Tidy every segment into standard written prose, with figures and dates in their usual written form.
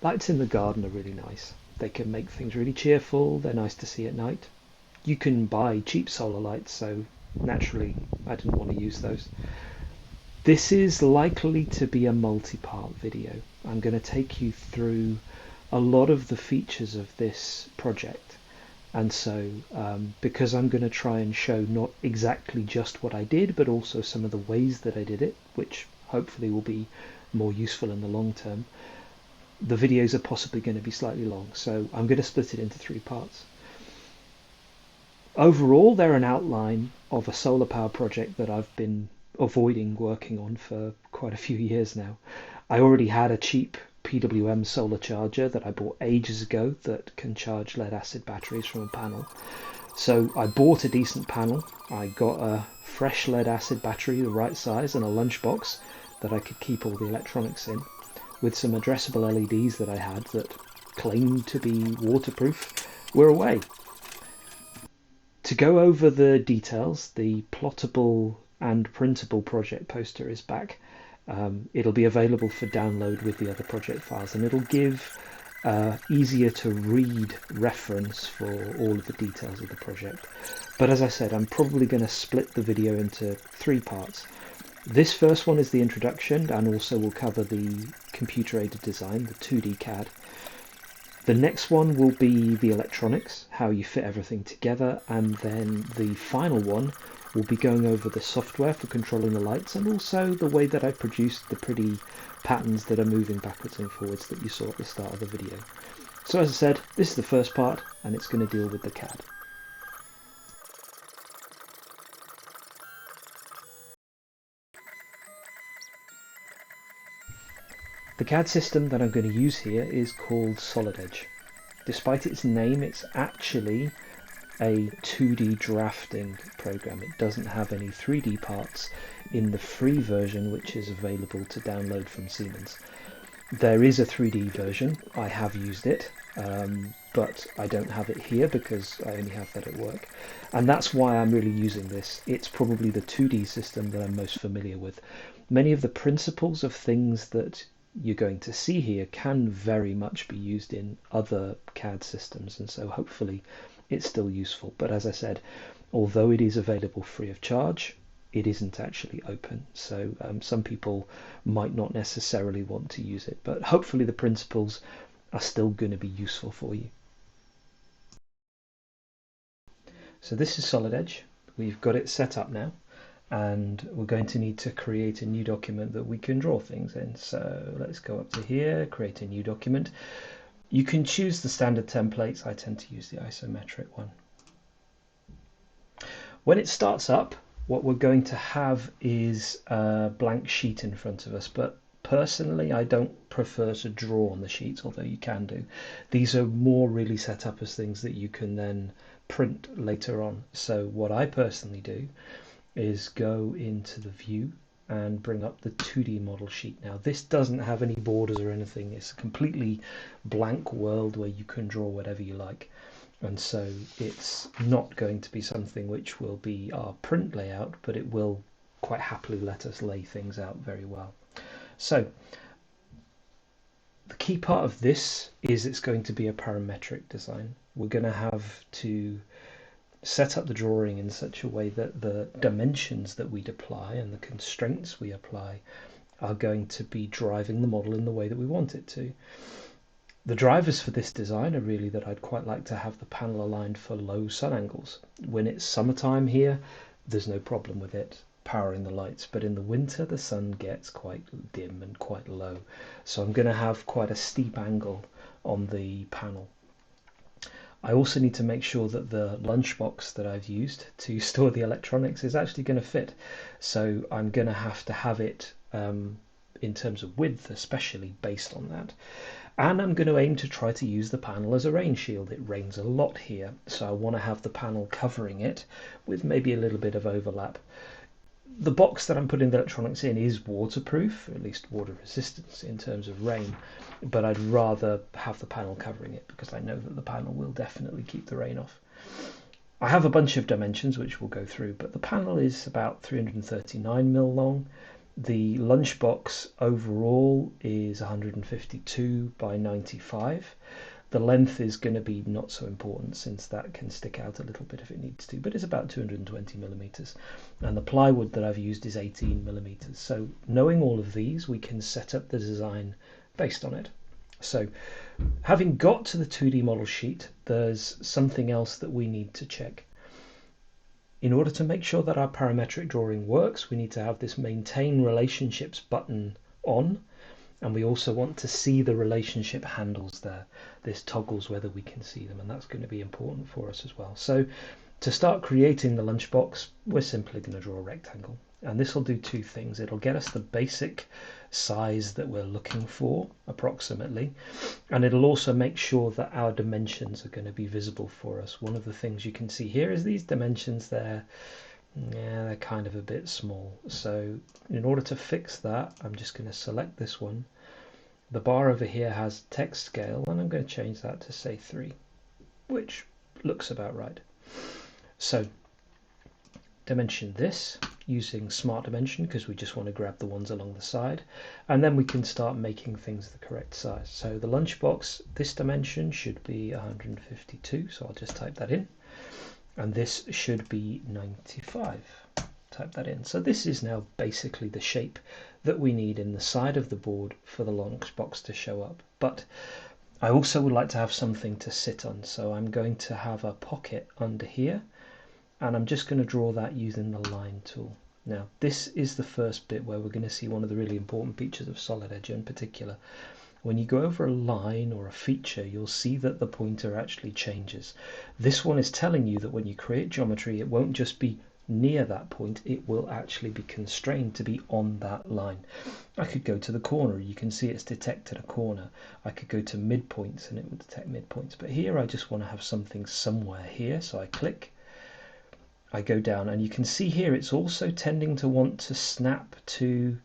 Lights in the garden are really nice. They can make things really cheerful, they're nice to see at night. You can buy cheap solar lights, so naturally I didn't want to use those. This is likely to be a multi-part video. I'm going to take you through a lot of the features of this project. And so, because I'm going to try and show not exactly just what I did, but also some of the ways that I did it, which hopefully will be more useful in the long term, the videos are possibly going to be slightly long. So I'm going to split it into 3 parts. Overall, they're an outline of a solar power project that I've been avoiding working on for quite a few years now. I already had a cheap PWM solar charger that I bought ages ago that can charge lead acid batteries from a panel. So I bought a decent panel. I got a fresh lead acid battery, the right size, and a lunchbox that I could keep all the electronics in, with some addressable LEDs that I had that claimed to be waterproof were away. To go over the details, the plottable and printable project poster is back. It'll be available for download with the other project files, and it'll give easier to read reference for all of the details of the project. But as I said, I'm probably going to split the video into 3 parts. This first one is the introduction, and also will cover the computer-aided design, the 2D CAD. The next one will be the electronics, how you fit everything together, and then the final one will be going over the software for controlling the lights, and also the way that I produced the pretty patterns that are moving backwards and forwards that you saw at the start of the video. So as I said, this is the first part, and it's going to deal with the CAD. The CAD system that I'm going to use here is called Solid Edge. Despite its name, it's actually a 2D drafting program. It doesn't have any 3D parts in the free version, which is available to download from Siemens. There is a 3D version. I have used it, but I don't have it here because I only have that at work. And that's why I'm really using this. It's probably the 2D system that I'm most familiar with. Many of the principles of things that you're going to see here can very much be used in other CAD systems, and so hopefully it's still useful. But as I said, although it is available free of charge, it isn't actually open, so some people might not necessarily want to use it, but hopefully the principles are still going to be useful for you. So this is Solid Edge. We've got it set up now, and we're going to need to create a new document that we can draw things in. So let's go up to here, create a new document. You can choose the standard templates. I tend to use the isometric one. When it starts up, what we're going to have is a blank sheet in front of us, but personally I don't prefer to draw on the sheets, although you can do. These are more really set up as things that you can then print later on. So what I personally do is go into the view and bring up the 2D model sheet. Now this doesn't have any borders or anything. It's a completely blank world where you can draw whatever you like. And so it's not going to be something which will be our print layout, but it will quite happily let us lay things out very well. So the key part of this is it's going to be a parametric design. We're going to have to set up the drawing in such a way that the dimensions that we apply and the constraints we apply are going to be driving the model in the way that we want it to. The drivers for this design are really that I'd quite like to have the panel aligned for low sun angles. When it's summertime here, there's no problem with it powering the lights, but in the winter the sun gets quite dim and quite low. So I'm going to have quite a steep angle on the panel. I also need to make sure that the lunchbox that I've used to store the electronics is actually going to fit. So I'm going to have it in terms of width, especially based on that. And I'm going to aim to try to use the panel as a rain shield. It rains a lot here, so I want to have the panel covering it with maybe a little bit of overlap. The box that I'm putting the electronics in is waterproof, at least water resistance in terms of rain, but I'd rather have the panel covering it because I know that the panel will definitely keep the rain off. I have a bunch of dimensions which we'll go through, but the panel is about 339mm long. The lunchbox overall is 152 by 95. The length is going to be not so important since that can stick out a little bit if it needs to, but it's about 220 millimeters. And the plywood that I've used is 18 millimeters. So knowing all of these, we can set up the design based on it. So having got to the 2D model sheet, there's something else that we need to check. In order to make sure that our parametric drawing works, we need to have this maintain relationships button on, and we also want to see the relationship handles there. This toggles whether we can see them, and that's going to be important for us as well. So to start creating the lunchbox, we're simply going to draw a rectangle. And this will do two things. It'll get us the basic size that we're looking for, approximately, and it'll also make sure that our dimensions are going to be visible for us. One of the things you can see here is these dimensions there. Yeah, they're kind of a bit small. So in order to fix that, I'm just going to select this one. The bar over here has text scale, and I'm going to change that to say 3, which looks about right. So dimension this using smart dimension because we just want to grab the ones along the side, and then we can start making things the correct size. So the lunchbox, this dimension should be 152, so I'll just type that in, and this should be 95. Type that in. So this is now basically the shape that we need in the side of the board for the lunchbox to show up. But I also would like to have something to sit on, so I'm going to have a pocket under here, and I'm just going to draw that using the line tool. Now this is the first bit where we're going to see one of the really important features of Solid Edge in particular. When you go over a line or a feature, you'll see that the pointer actually changes. This one is telling you that when you create geometry, it won't just be near that point, it will actually be constrained to be on that line. I could go to the corner, you can see it's detected a corner. I could go to midpoints and it will detect midpoints, but here I just want to have something somewhere here, so I click, I go down, and you can see here it's also tending to want to snap to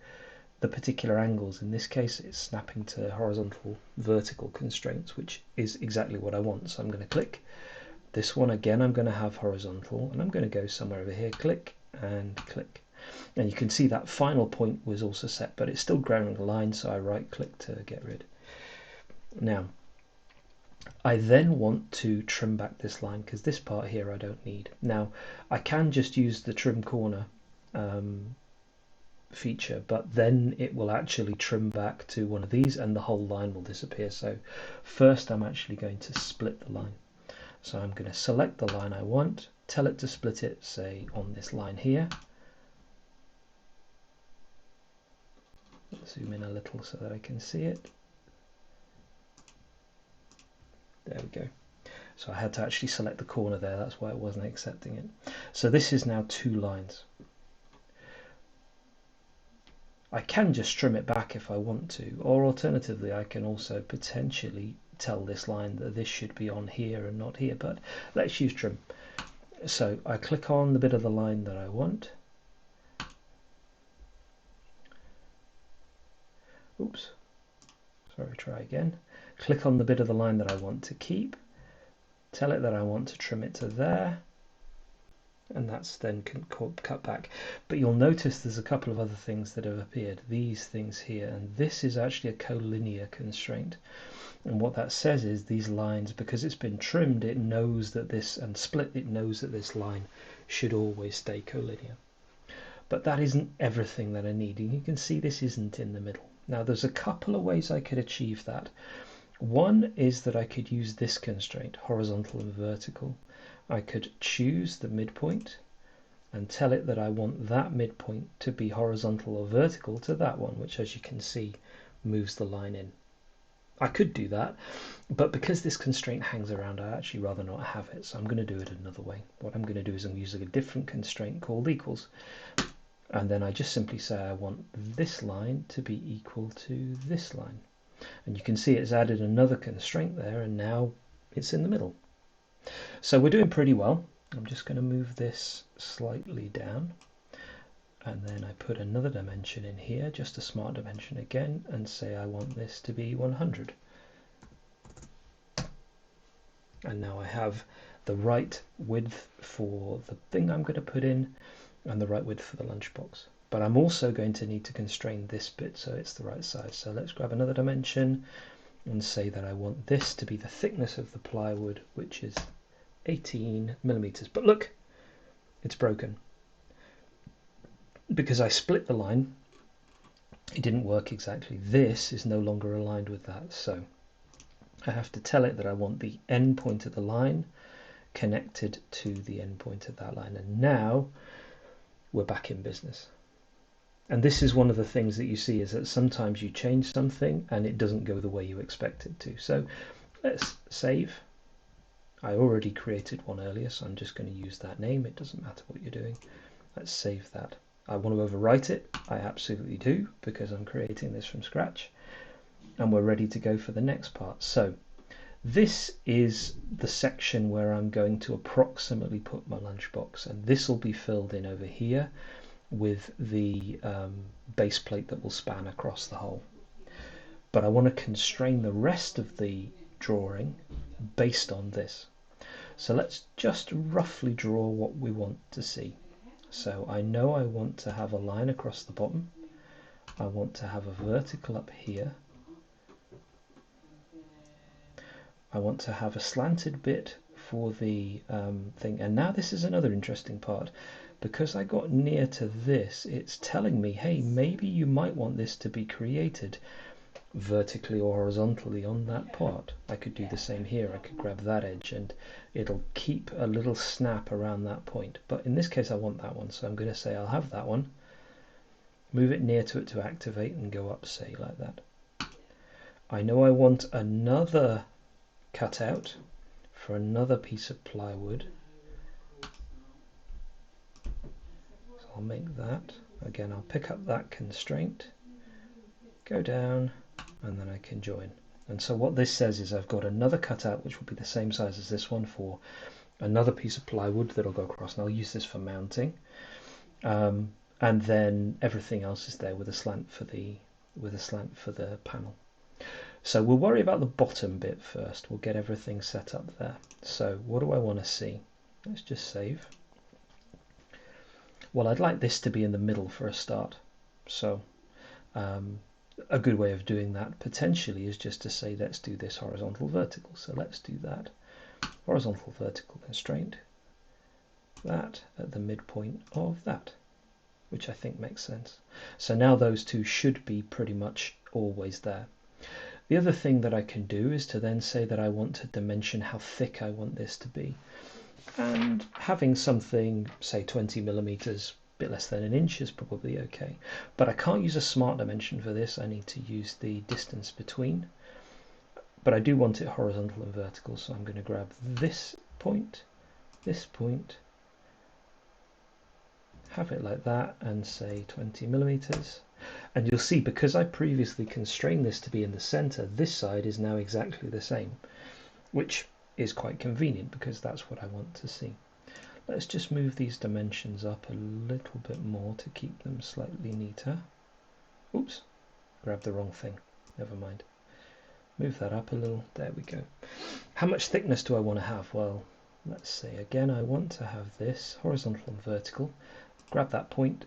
the particular angles. In this case it's snapping to horizontal vertical constraints, which is exactly what I want. So I'm going to click this one again, I'm going to have horizontal, and I'm going to go somewhere over here, click and click, and you can see that final point was also set, but it's still growing a line, so I right click to get rid. Now I then want to trim back this line because this part here I don't need. Now I can just use the trim corner feature, but then it will actually trim back to one of these and the whole line will disappear. So first I'm actually going to split the line. So I'm going to select the line I want, tell it to split it, say on this line here. Zoom in a little so that I can see it. There we go. So I had to actually select the corner there, that's why it wasn't accepting it. So this is now 2 lines. I can just trim it back if I want to, or alternatively I can also potentially tell this line that this should be on here and not here, but let's use trim. So I click on the bit of the line that I want. Oops, sorry, try again. Click on the bit of the line that I want to keep, tell it that I want to trim it to there, and that's then cut back. But you'll notice there's a couple of other things that have appeared, these things here, and this is actually a collinear constraint. And what that says is these lines, because it's been trimmed, it knows that this, and split, it knows that this line should always stay collinear. But that isn't everything that I need, and you can see this isn't in the middle. Now there's a couple of ways I could achieve that. One is that I could use this constraint, horizontal and vertical. I could choose the midpoint and tell it that I want that midpoint to be horizontal or vertical to that one, which as you can see moves the line in. I could do that, but because this constraint hangs around, I'd actually rather not have it, so I'm going to do it another way. What I'm going to do is I'm using a different constraint called equals, and then I just simply say I want this line to be equal to this line. And you can see it's added another constraint there, and now it's in the middle. So we're doing pretty well. I'm just going to move this slightly down, and then I put another dimension in here, just a smart dimension again, and say I want this to be 100. And now I have the right width for the thing I'm going to put in and the right width for the lunchbox. But I'm also going to need to constrain this bit so it's the right size. So let's grab another dimension and say that I want this to be the thickness of the plywood, which is 18 millimeters. But look, it's broken. Because I split the line, it didn't work exactly. This is no longer aligned with that. So I have to tell it that I want the end point of the line connected to the end point of that line. And now we're back in business. And this is one of the things that you see, is that sometimes you change something and it doesn't go the way you expect it to. So let's save. I already created one earlier, so I'm just going to use that name. It doesn't matter what you're doing. Let's save that. I want to overwrite it. I absolutely do, because I'm creating this from scratch. And we're ready to go for the next part. So this is the section where I'm going to approximately put my lunchbox, and this will be filled in over here with the base plate that will span across the hole. But I want to constrain the rest of the drawing based on this. So let's just roughly draw what we want to see. So I know I want to have a line across the bottom. I want to have a vertical up here. I want to have a slanted bit for the thing. And now this is another interesting part. Because I got near to this, it's telling me, hey, maybe you might want this to be created vertically or horizontally on that part. I could do the same here. I could grab that edge and it'll keep a little snap around that point. But in this case, I want that one. So I'm going to say I'll have that one, move it near to it to activate, and go up, say, like that. I know I want another cutout for another piece of plywood. I'll make that. Again, I'll pick up that constraint, go down, and then I can join. And so what this says is I've got another cutout which will be the same size as this one for another piece of plywood that'll go across, and I'll use this for mounting. And then everything else is there with a slant for the panel. So we'll worry about the bottom bit first. We'll get everything set up there. So what do I want to see? Let's just save. Well, I'd like this to be in the middle for a start. So a good way of doing that potentially is just to say, let's do this horizontal vertical. So let's do that. Horizontal vertical constraint. That at the midpoint of that, which I think makes sense. So now those two should be pretty much always there. The other thing that I can do is to then say that I want to dimension how thick I want this to be. And having something, say 20 millimeters, a bit less than an inch, is probably okay. But I can't use a smart dimension for this. I need to use the distance between. But I do want it horizontal and vertical, so I'm going to grab this point, have it like that, and say 20 millimeters. And you'll see, because I previously constrained this to be in the center, this side is now exactly the same, which is quite convenient because that's what I want to see. Let's just move these dimensions up a little bit more to keep them slightly neater. Oops, grabbed the wrong thing. Never mind. Move that up a little. There we go. How much thickness do I want to have? Well, let's say again I want to have this horizontal and vertical. Grab that point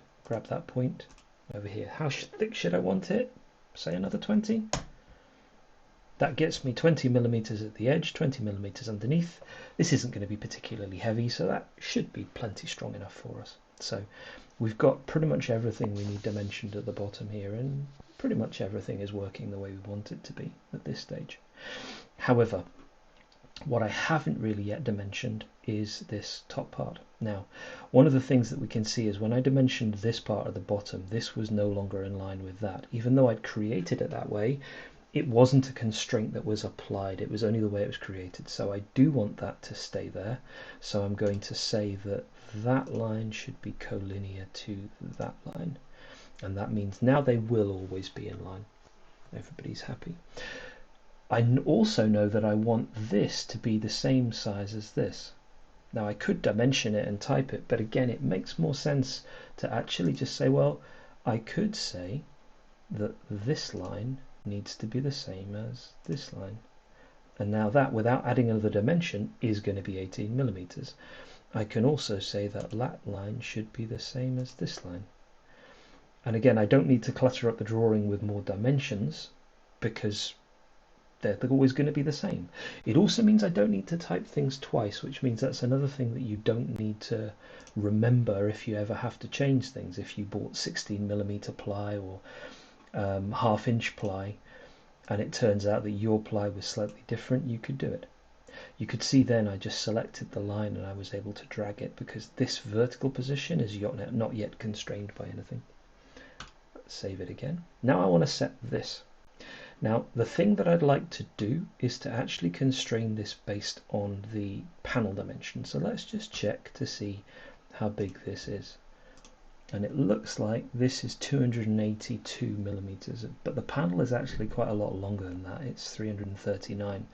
over here. How thick should I want it? Say another 20. That gets me 20 millimeters at the edge, 20 millimeters underneath. This isn't going to be particularly heavy, so that should be plenty strong enough for us. So we've got pretty much everything we need dimensioned at the bottom here, and pretty much everything is working the way we want it to be at this stage. However, what I haven't really yet dimensioned is this top part. Now, one of the things that we can see is when I dimensioned this part at the bottom, this was no longer in line with that. Even though I'd created it that way, it wasn't a constraint that was applied, it was only the way it was created. So I do want that to stay there. So I'm going to say that that line should be collinear to that line. And that means now they will always be in line. Everybody's happy. I also know that I want this to be the same size as this. Now I could dimension it and type it, but again it makes more sense to actually just say, well, I could say that this line needs to be the same as this line. And now that, without adding another dimension, is going to be 18 millimeters. I can also say that that line should be the same as this line. And again, I don't need to clutter up the drawing with more dimensions because they're always going to be the same. It also means I don't need to type things twice, which means that's another thing that you don't need to remember if you ever have to change things. If you bought 16mm ply or 1/2 inch ply, and it turns out that your ply was slightly different, you could do it. You could see then I just selected the line and I was able to drag it because this vertical position is not yet constrained by anything. Let's save it again. Now I want to set this. Now the thing that I'd like to do is to actually constrain this based on the panel dimension. So let's just check to see how big this is. And it looks like this is 282mm, but the panel is actually quite a lot longer than that. It's 339.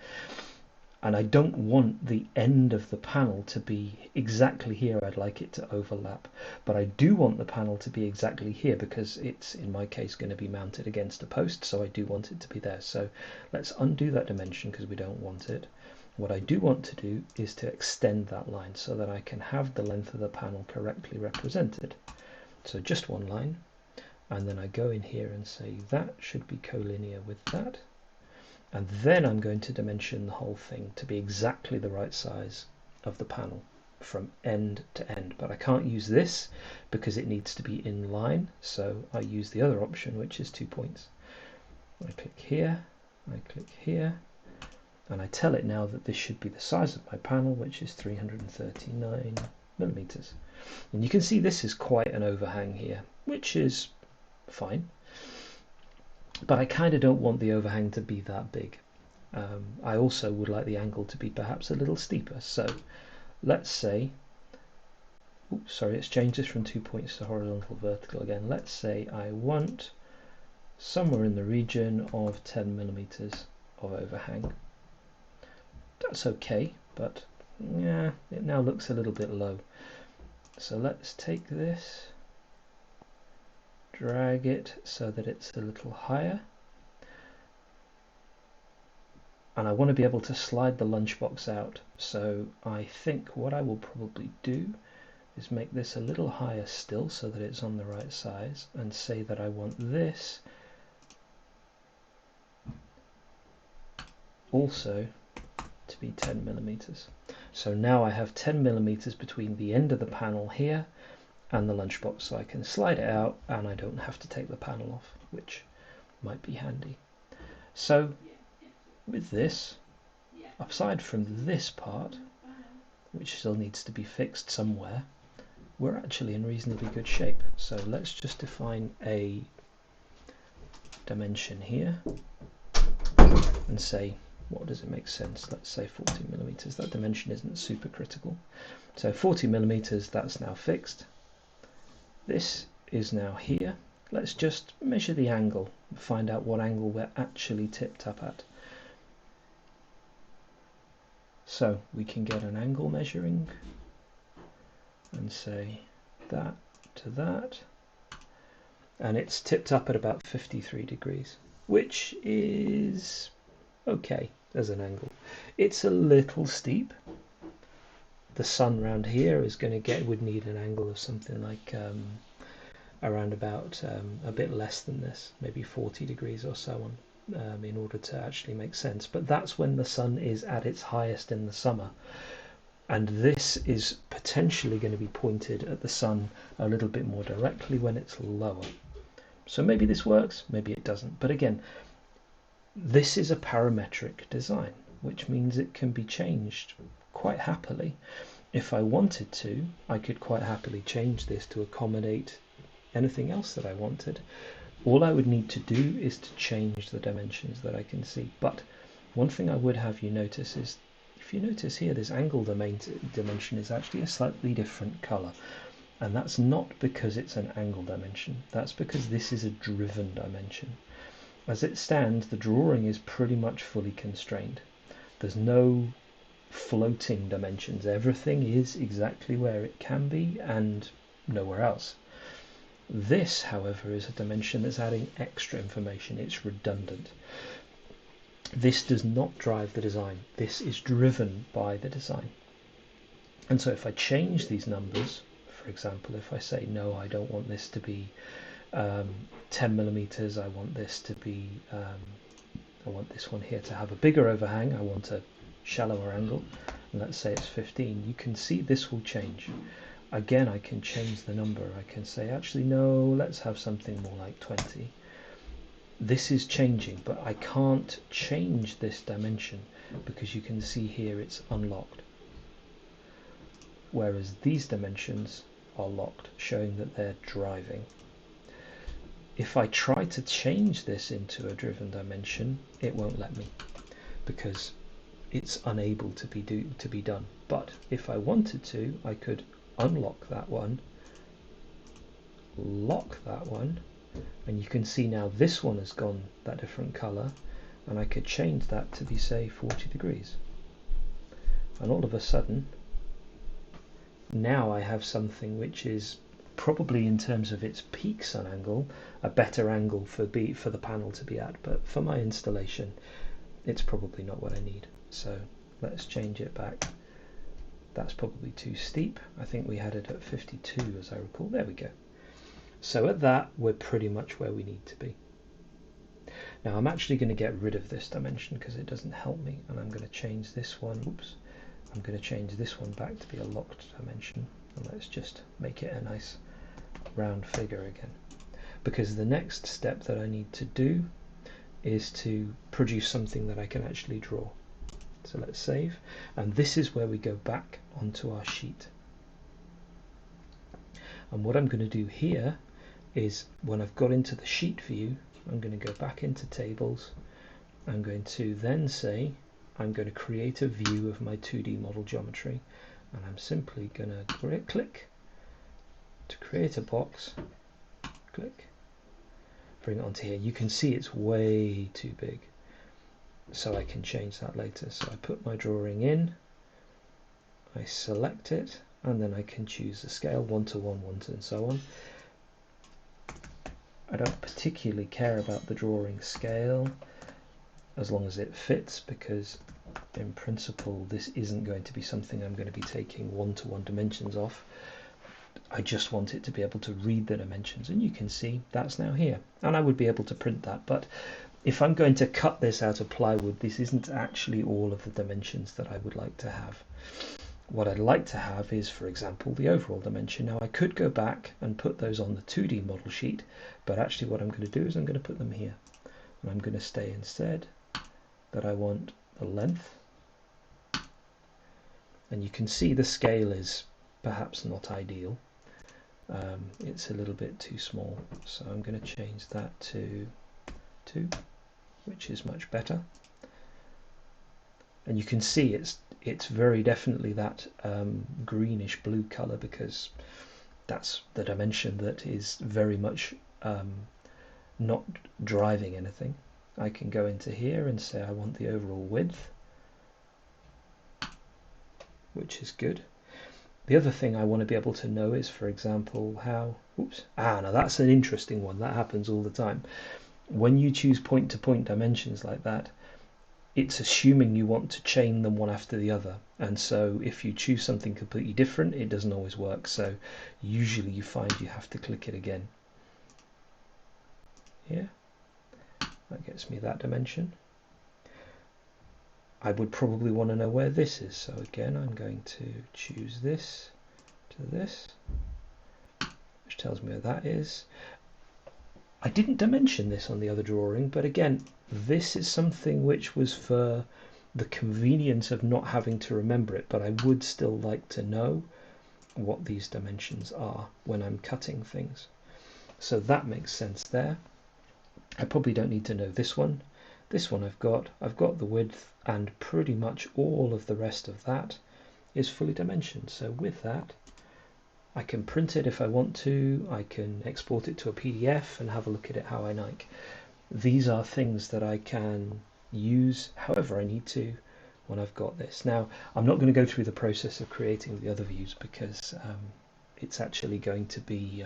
And I don't want the end of the panel to be exactly here. I'd like it to overlap, but I do want the panel to be exactly here because it's, in my case, going to be mounted against a post, so I do want it to be there. So let's undo that dimension because we don't want it. What I do want to do is to extend that line so that I can have the length of the panel correctly represented. So just one line, and then I go in here and say that should be collinear with that. And then I'm going to dimension the whole thing to be exactly the right size of the panel from end to end. But I can't use this because it needs to be in line. So I use the other option, which is 2 points. I click here, I click here, and I tell it now that this should be the size of my panel, which is 339mm. And you can see this is quite an overhang here, which is fine. But I kind of don't want the overhang to be that big. I also would like the angle to be perhaps a little steeper. So let's say, oops, sorry, let's change this from 2 points to horizontal vertical again. Let's say I want somewhere in the region of 10mm of overhang. That's okay, but yeah, it now looks a little bit low. So let's take this, drag it so that it's a little higher, and I want to be able to slide the lunchbox out. So I think what I will probably do is make this a little higher still so that it's on the right size, and say that I want this also to be 10mm. So now I have 10mm between the end of the panel here and the lunchbox, so I can slide it out and I don't have to take the panel off, which might be handy. So with this, aside from this part, which still needs to be fixed somewhere, we're actually in reasonably good shape. So let's just define a dimension here and say, what does it make sense? Let's say 40mm. That dimension isn't super critical. So 40mm, that's now fixed. This is now here. Let's just measure the angle and find out what angle we're actually tipped up at. So we can get an angle measuring and say that to that, and it's tipped up at about 53 degrees, which is okay as an angle. It's a little steep. The sun round here is going to would need an angle of something like around about a bit less than this, maybe 40 degrees or so on, in order to actually make sense. But that's when the sun is at its highest in the summer, and this is potentially going to be pointed at the sun a little bit more directly when it's lower. So maybe this works, maybe it doesn't. But again, this is a parametric design, which means it can be changed quite happily. If I wanted to, I could quite happily change this to accommodate anything else that I wanted. All I would need to do is to change the dimensions that I can see. But one thing I would have you notice is, if you notice here, this angle dimension is actually a slightly different color. And that's not because it's an angle dimension. That's because this is a driven dimension. As it stands, the drawing is pretty much fully constrained. There's no floating dimensions. Everything is exactly where it can be and nowhere else. This, however, is a dimension that's adding extra information. It's redundant. This does not drive the design. This is driven by the design. And so if I change these numbers, for example, if I say, no, I don't want this to be um, 10 millimeters, I want this to be, I want this one here to have a bigger overhang, I want a shallower angle, and let's say it's 15, you can see this will change. Again, I can change the number. I can say, actually, no, let's have something more like 20. This is changing, but I can't change this dimension because you can see here it's unlocked. Whereas these dimensions are locked, showing that they're driving. If I try to change this into a driven dimension, it won't let me because it's unable to be done. But if I wanted to, I could unlock that one, lock that one, and you can see now this one has gone that different color, and I could change that to be, say, 40 degrees. And all of a sudden, now I have something which is probably, in terms of its peak sun angle, a better angle for the panel to be at, but for my installation, it's probably not what I need. So let's change it back. That's probably too steep. I think we had it at 52, as I recall. There we go. So at that, we're pretty much where we need to be. Now I'm actually going to get rid of this dimension because it doesn't help me, and I'm going to change this one. Oops. I'm going to change this one back to be a locked dimension, and let's just make it a nice round figure again. Because the next step that I need to do is to produce something that I can actually draw. So let's save, and this is where we go back onto our sheet. And what I'm going to do here is, when I've got into the sheet view, I'm going to go back into tables. I'm going to then say, I'm going to create a view of my 2D model geometry, and I'm simply going to click to create a box, click, bring it onto here. You can see it's way too big, so I can change that later. So I put my drawing in, I select it, and then I can choose the scale, 1 to 1, 1 to, and so on. I don't particularly care about the drawing scale as long as it fits, because in principle this isn't going to be something I'm going to be taking 1-to-1 dimensions off. I just want it to be able to read the dimensions, and you can see that's now here, and I would be able to print that. But if I'm going to cut this out of plywood, this isn't actually all of the dimensions that I would like to have. What I'd like to have is, for example, the overall dimension. Now I could go back and put those on the 2D model sheet, but actually what I'm going to do is I'm going to put them here, and I'm going to say instead that I want the length, and you can see the scale is perhaps not ideal. It's a little bit too small, so I'm going to change that to 2, which is much better. And you can see it's very definitely that greenish blue color, because that's the dimension that is very much not driving anything. I can go into here and say I want the overall width, which is good. The other thing I want to be able to know is, for example, how, now that's an interesting one. That happens all the time. When you choose point-to-point dimensions like that, it's assuming you want to chain them one after the other. And so if you choose something completely different, it doesn't always work. So usually you find you have to click it again. Here, that gets me that dimension. I would probably want to know where this is, so again I'm going to choose this to this, which tells me where that is. I didn't dimension this on the other drawing, but again, this is something which was for the convenience of not having to remember it, but I would still like to know what these dimensions are when I'm cutting things. So that makes sense there. I probably don't need to know this one. This one I've got the width, and pretty much all of the rest of that is fully dimensioned. So with that, I can print it if I want to, I can export it to a PDF and have a look at it how I like. These are things that I can use however I need to when I've got this. Now, I'm not going to go through the process of creating the other views, because it's actually going to be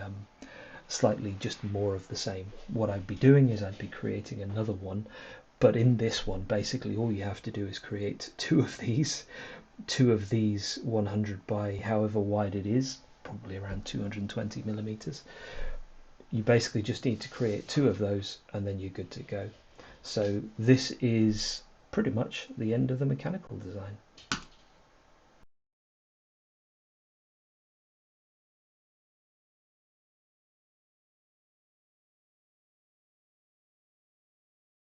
slightly just more of the same. What I'd be doing is I'd be creating another one, but in this one basically all you have to do is create two of these 100 by however wide it is, probably around 220 millimeters, you basically just need to create two of those and then you're good to go. So this is pretty much the end of the mechanical design.